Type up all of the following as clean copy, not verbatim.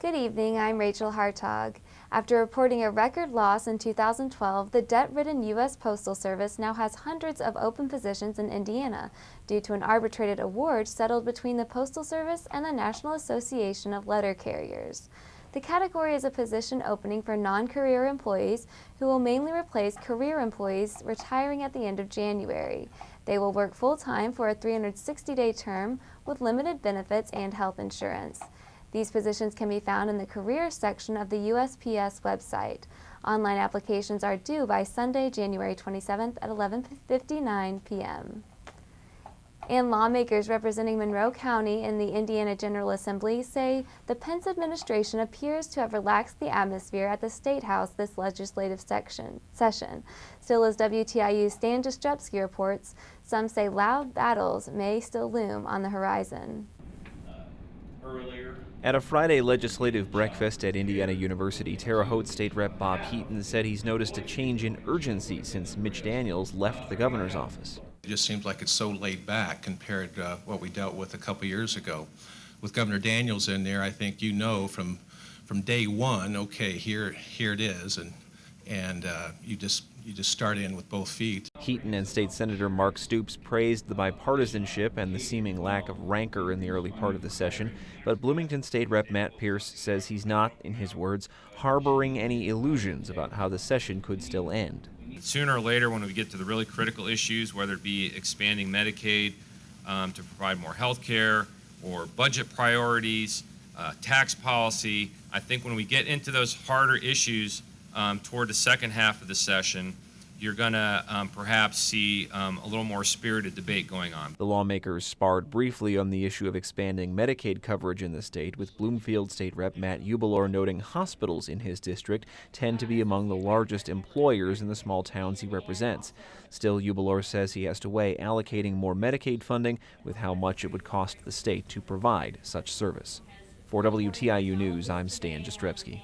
Good evening, I'm Rachel Hartog. After reporting a record loss in 2012, the debt-ridden U.S. Postal Service now has hundreds of open positions in Indiana due to an arbitrated award settled between the Postal Service and the National Association of Letter Carriers. The category is a position opening for non-career employees who will mainly replace career employees retiring at the end of January. They will work full-time for a 360-day term with limited benefits and health insurance. These positions can be found in the careers section of the USPS website. Online applications are due by Sunday, January 27th at 11:59 p.m. And lawmakers representing Monroe County in the Indiana General Assembly say the Pence administration appears to have relaxed the atmosphere at the State House this legislative session. Still, as WTIU's Stan Jastrzebski reports, some say loud battles may still loom on the horizon. At a Friday legislative breakfast at Indiana University, Terre Haute State Rep Bob Heaton said he's noticed a change in urgency since Mitch Daniels left the governor's office. It just seems like it's so laid back compared to what we dealt with a couple years ago. With Governor Daniels in there, I think you know from day one, okay, here it is, and you just start in with both feet. Heaton and State Senator Mark Stoops praised the bipartisanship and the seeming lack of rancor in the early part of the session, but Bloomington State Rep Matt Pierce says he's not, in his words, harboring any illusions about how the session could still end. Sooner or later, when we get to the really critical issues, whether it be expanding Medicaid to provide more health care or budget priorities, tax policy, I think when we get into those harder issues toward the second half of the session, you're going to perhaps see a little more spirited debate going on. The lawmakers sparred briefly on the issue of expanding Medicaid coverage in the state, with Bloomfield State Rep Matt Ubelor noting hospitals in his district tend to be among the largest employers in the small towns he represents. Still, Ubelor says he has to weigh allocating more Medicaid funding with how much it would cost the state to provide such service. For WTIU News, I'm Stan Jastrzebski.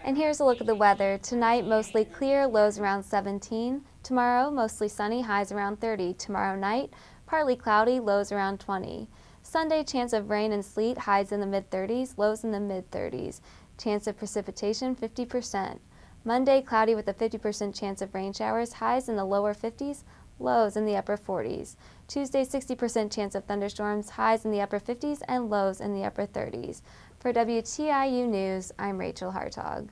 And here's a look at the weather. Tonight, mostly clear, lows around 17. Tomorrow, mostly sunny, highs around 30. Tomorrow night, partly cloudy, lows around 20. Sunday, chance of rain and sleet, highs in the mid-30s, lows in the mid-30s. Chance of precipitation, 50%. Monday, cloudy with a 50% chance of rain showers, highs in the lower 50s, lows in the upper 40s. Tuesday, 60% chance of thunderstorms, highs in the upper 50s and lows in the upper 30s. For WTIU News, I'm Rachel Hartog.